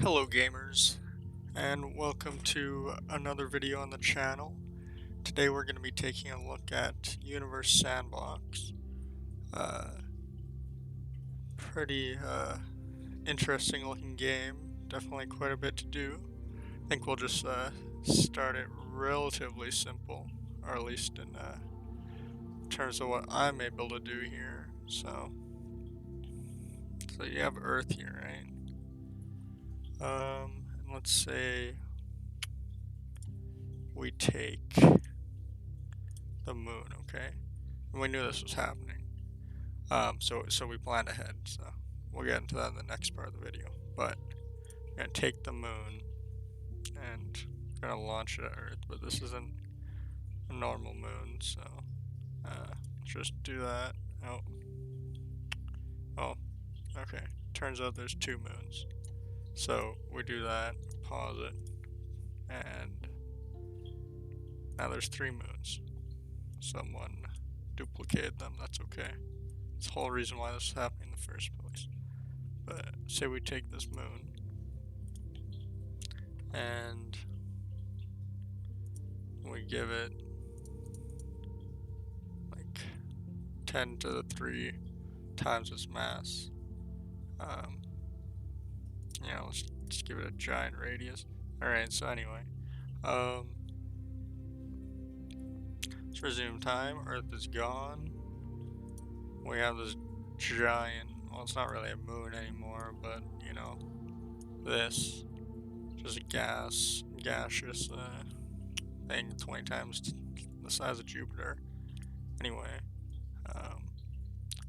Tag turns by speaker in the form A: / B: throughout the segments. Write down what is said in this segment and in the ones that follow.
A: Hello gamers, and welcome to another video on the channel. Today we're going to be taking a look at Universe Sandbox. Pretty interesting looking game, definitely quite a bit to do. I think we'll just start it relatively simple, or at least in terms of what I'm able to do here. So you have Earth here, right? And let's say we take the moon, okay? And we knew this was happening. So we planned ahead, so we'll get into that in the next part of the video. But we're gonna take the moon and we're gonna launch it at Earth, but this isn't a normal moon, so just do that. Oh, okay. Turns out there's two moons. So we do that, pause it, and now there's three moons. Someone duplicated them, that's okay. It's the whole reason why this is happening in the first place. But say we take this moon and we give it like 10 to the 3 times its mass. Let's just give it a giant radius. Alright, so anyway, let's resume time. Earth is gone. We have this giant, well, it's not really a moon anymore, but this just a gaseous thing 20 times the size of Jupiter. Anyway,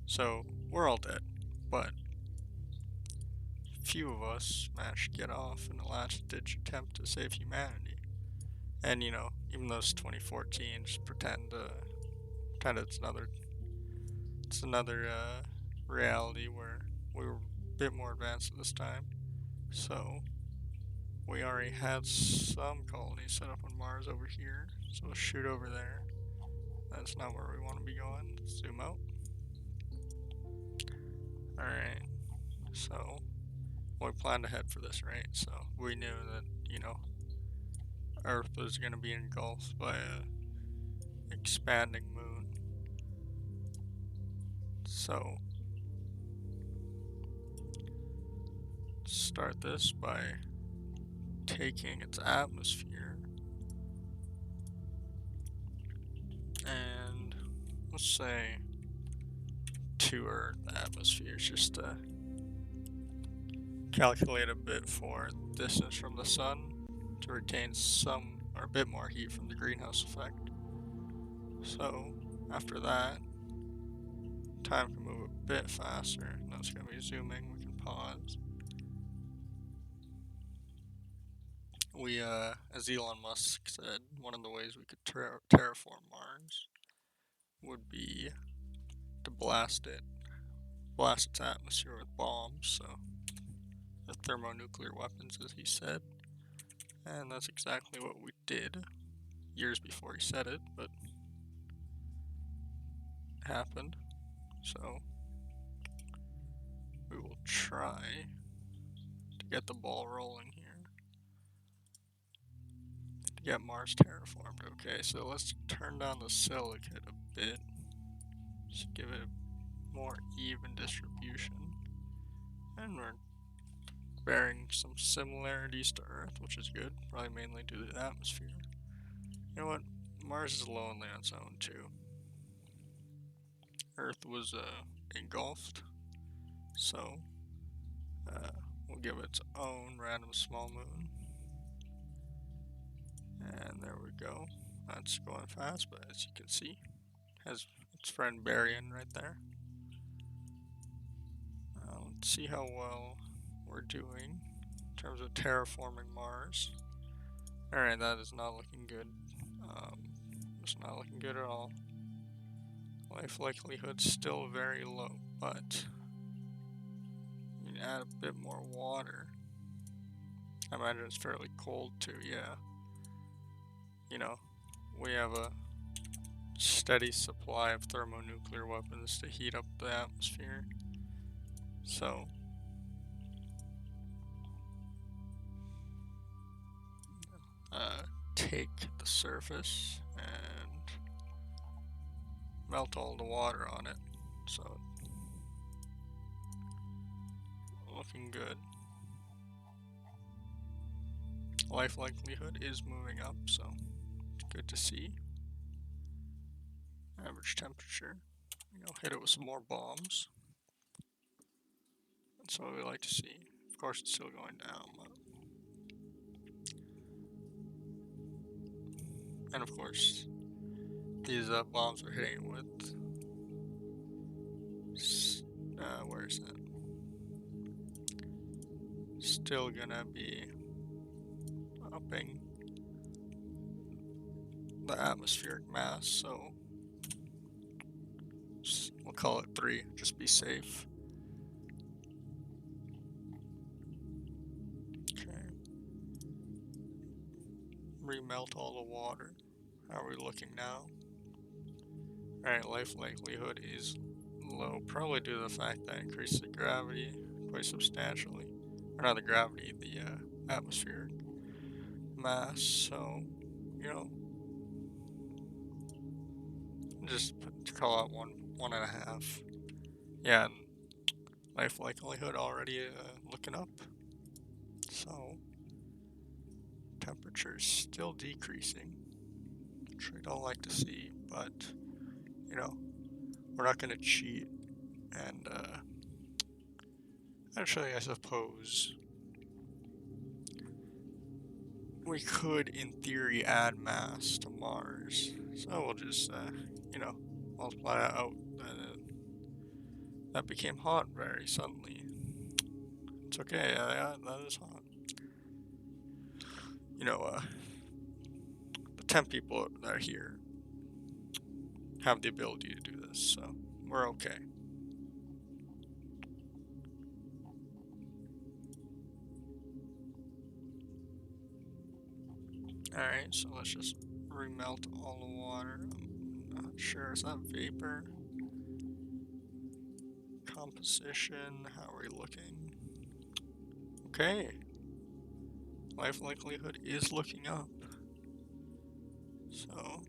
A: so we're all dead, but few of us managed to get off in a last-ditch attempt to save humanity. And even though it's 2014, just pretend it's another reality where we were a bit more advanced at this time. So we already had some colonies set up on Mars over here, so we'll shoot over there. That's not where we want to be going. Zoom out. Alright, so we planned ahead for this, right? So we knew that, Earth was going to be engulfed by a expanding moon. So start this by taking its atmosphere and let's say to Earth atmosphere, just to calculate a bit for distance from the sun to retain some or a bit more heat from the greenhouse effect. So after that, time can move a bit faster. Now it's going to be zooming, we can pause. As Elon Musk said, one of the ways we could terraform Mars would be to blast its atmosphere with bombs, so the thermonuclear weapons, as he said. And that's exactly what we did years before he said it, but it happened. So we will try to get the ball rolling here to get Mars terraformed. Okay, so let's turn down the silicate a bit, just give it a more even distribution. And we're bearing some similarities to Earth, which is good, probably mainly due to the atmosphere. You know what? Mars is lonely on its own too. Earth was engulfed, so we'll give it its own random small moon. And there we go. That's going fast, but as you can see, has its friend Baryon right there. Let's see how well we're doing in terms of terraforming Mars. Alright, that is not looking good. It's not looking good at all. Life likelihood still very low, but you can add a bit more water. I imagine it's fairly cold too, yeah. We have a steady supply of thermonuclear weapons to heat up the atmosphere. So take the surface and melt all the water on it. So, looking good. Life likelihood is moving up, so it's good to see. Average temperature. Hit it with some more bombs. That's what we like to see. Of course, it's still going down, but... And of course, these bombs we're hitting with... where is that? Still gonna be upping the atmospheric mass, so we'll call it 3, just be safe. Okay. Remelt all the water. How are we looking now? Alright, life likelihood is low, probably due to the fact that I increased the gravity quite substantially. Or not the gravity, the atmospheric mass, so, just call out 1.5. Yeah, and life likelihood already looking up. So, temperature's still decreasing, which I don't like to see, but, we're not gonna cheat, and, actually, I suppose we could, in theory, add mass to Mars. So we'll just, multiply that out. That became hot very suddenly. It's okay, yeah, that is hot. The 10 people that are here have the ability to do this, so we're okay. Alright, so let's just remelt all the water. I'm not sure, is that vapor? Composition, how are we looking? Okay. Life likelihood is looking up. So,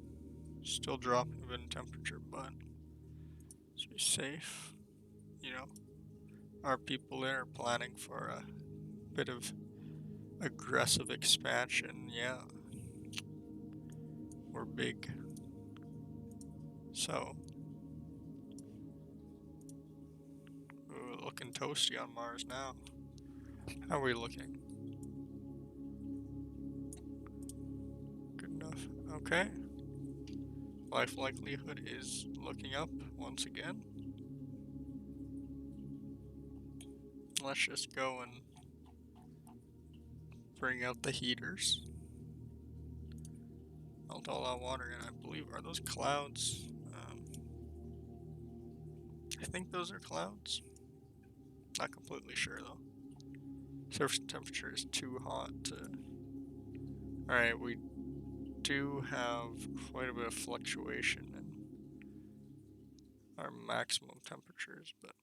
A: still dropping a bit in temperature, but let's be safe. Our people there are planning for a bit of aggressive expansion, yeah. We're big. So, ooh, looking toasty on Mars now. How are we looking? Good enough. Okay. Life likelihood is looking up once again. Let's just go and bring out the heaters. Melt all that water, and I believe, are those clouds? I think those are clouds. Not completely sure though. Surface temperature is too hot to... Alright, we do have quite a bit of fluctuation in our maximum temperatures, but...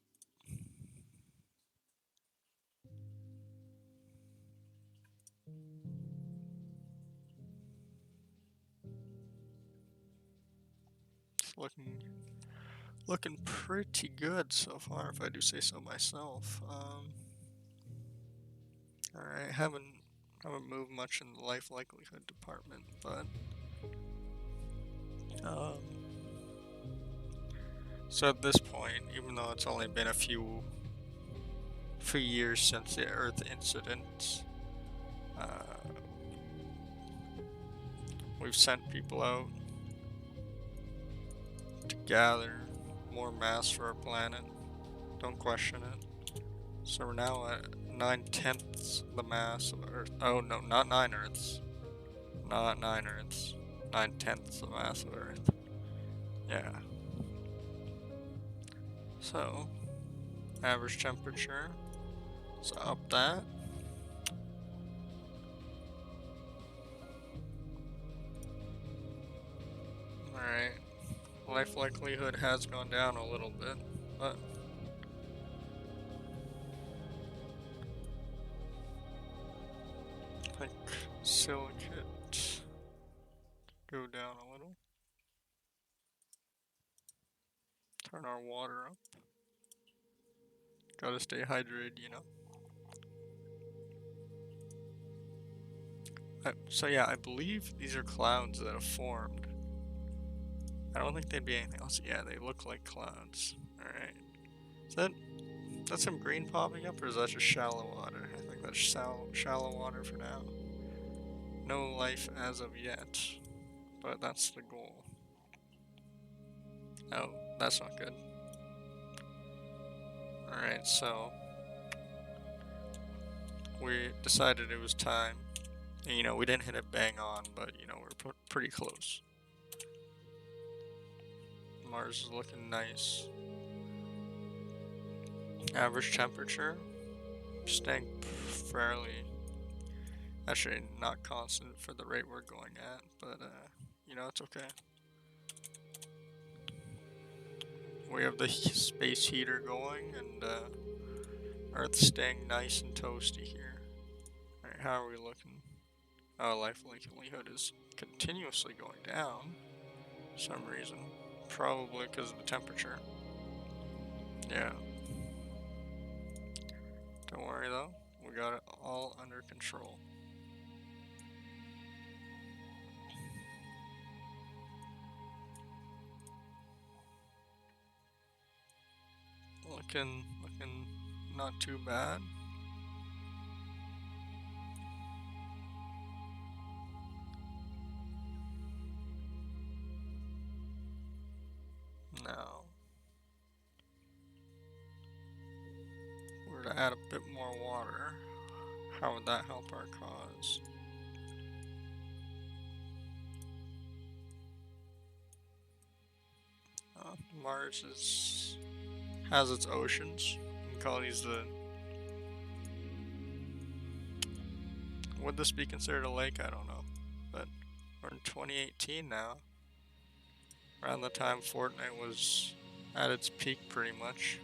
A: It's looking pretty good so far, if I do say so myself. Alright, haven't moved much in the life likelihood department, but so at this point, even though it's only been a few years since the Earth incident, we've sent people out to gather more mass for our planet. Don't question it. So we're now at 9/10 the mass of Earth. Oh no, not 9 Earths. Not 9 Earths. 9/10 the mass of Earth. Yeah. So, average temperature. So up that. Alright. Life likelihood has gone down a little bit, but I think silicate go down a little. Turn our water up. Gotta stay hydrated, you know. So yeah, I believe these are clouds that have formed. I don't think they'd be anything else. Yeah, they look like clouds. Alright. Is that's some green popping up, or is that just shallow water? I think that's shallow water for now. No life as of yet, but that's the goal. Oh, that's not good. Alright, so we decided it was time. And, you know, we didn't hit it bang on, but, you know, we're pretty close. Mars is looking nice. Average temperature, staying fairly, actually not constant for the rate we're going at, but, you know, it's okay. We have the space heater going, and, Earth's staying nice and toasty here. Alright, how are we looking? Oh, life likelihood is continuously going down for some reason. Probably because of the temperature. Yeah. Don't worry though, we got it all under control. Looking not too bad. Now, we're to add a bit more water. How would that help our cause? Mars has its oceans. We can call these the. Would this be considered a lake? I don't know. But we're in 2018 now. Around the time Fortnite was at its peak, pretty much.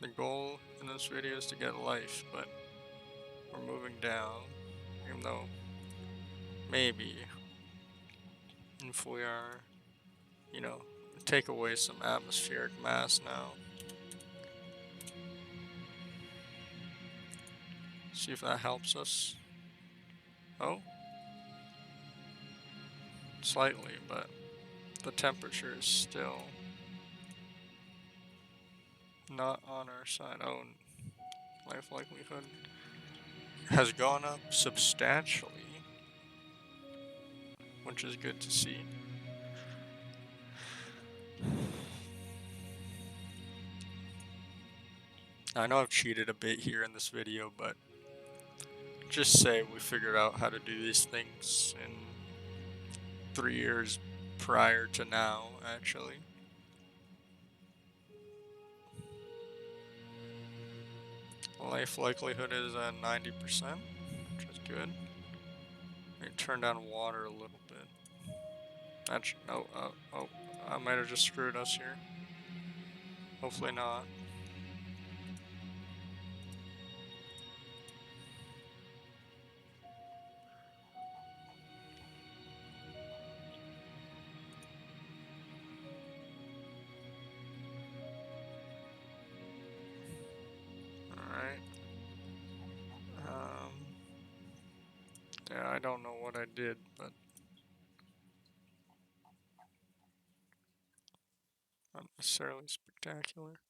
A: The goal in this video is to get life, but we're moving down. Even though maybe if we are, you know, take away some atmospheric mass now. See if that helps us. Oh, slightly, but the temperature is still not on our side. Oh, life likelihood has gone up substantially, which is good to see. I know I've cheated a bit here in this video, but just say we figured out how to do these things in 3 years prior to now, actually. Life likelihood is at 90%, which is good. Let me turn down water a little bit. Actually, no, oh, I might have just screwed us here. Hopefully not. Alright. Yeah, I don't know what I did, but not necessarily spectacular.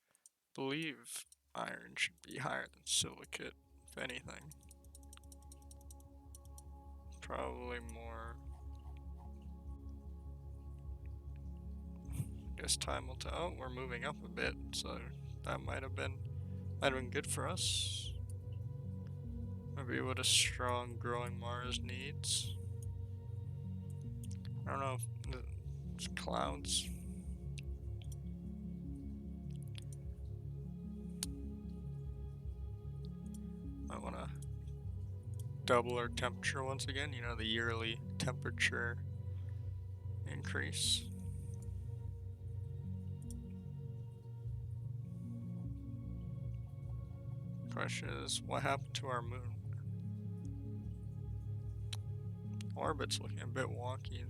A: Believe iron should be higher than silicate, if anything. Probably more. Guess time will tell. Oh, we're moving up a bit, so that might have been good for us. Maybe what a strong growing Mars needs. I don't know if it's clouds. I want to double our temperature once again, you know, the yearly temperature increase. Question is, what happened to our moon? Orbit's looking a bit wonky.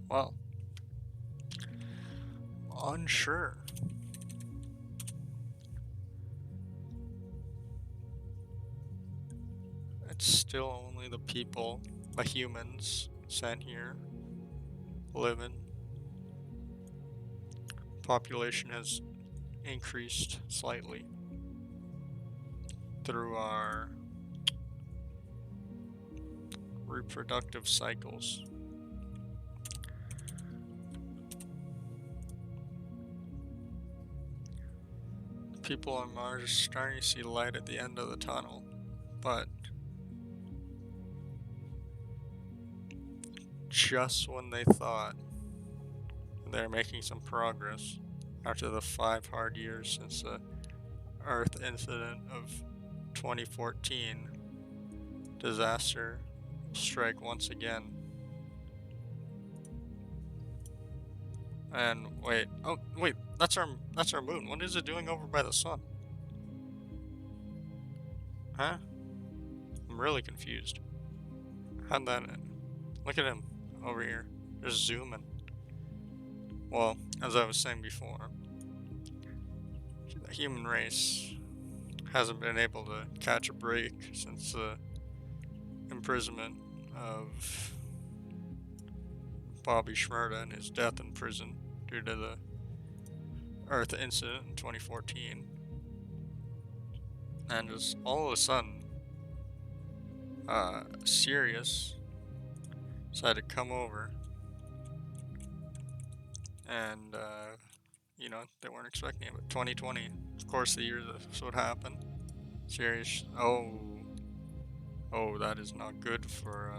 A: Well, unsure. It's still only the people, the humans, sent here, living. Population has increased slightly through our reproductive cycles. People on Mars are starting to see light at the end of the tunnel, but just when they thought they're making some progress after the 5 hard years since the Earth incident of 2014, disaster strike once again. And wait, oh wait, that's our moon. What is it doing over by the sun? Huh? I'm really confused. How'd that end? Look at him over here, just zooming. Well, as I was saying before, the human race hasn't been able to catch a break since the imprisonment of Bobby Shmurda and his death in prison due to the Earth incident in 2014. And just all of a sudden, Sirius decided to come over, and you know, they weren't expecting it. But 2020, of course, the year this would happen. Sirius, oh, that is not good for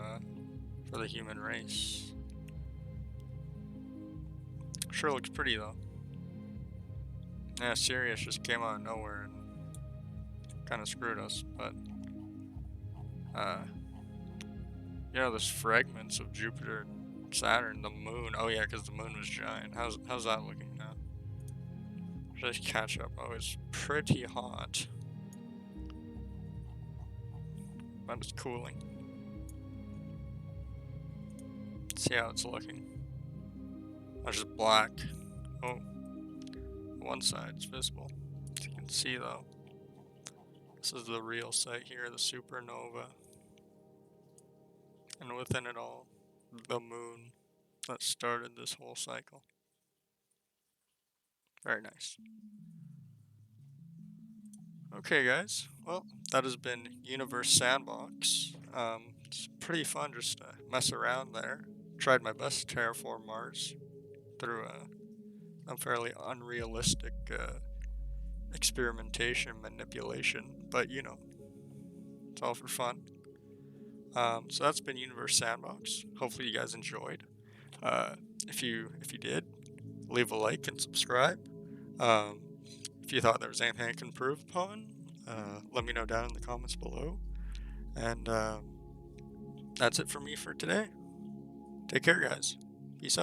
A: the human race. Sure looks pretty though. Yeah, Sirius just came out of nowhere and kind of screwed us. But you know, there's fragments of Jupiter, Saturn, the moon. Oh yeah, because the moon was giant. How's that looking now? Just catch up. Oh, it's pretty hot, but it's cooling. Let's see how it's looking. It's just black. Oh, one side's visible. As you can see though, this is the real site here, the supernova. And within it all, the moon that started this whole cycle. Very nice. Okay, guys. Well, that has been Universe Sandbox. It's pretty fun just to mess around there. Tried my best to terraform Mars through a fairly unrealistic experimentation manipulation, but you know, it's all for fun. So that's been Universe Sandbox. Hopefully you guys enjoyed. If you did, leave a like and subscribe. If you thought there was anything I can improve upon, let me know down in the comments below. And that's it for me for today. Take care, guys. Peace out.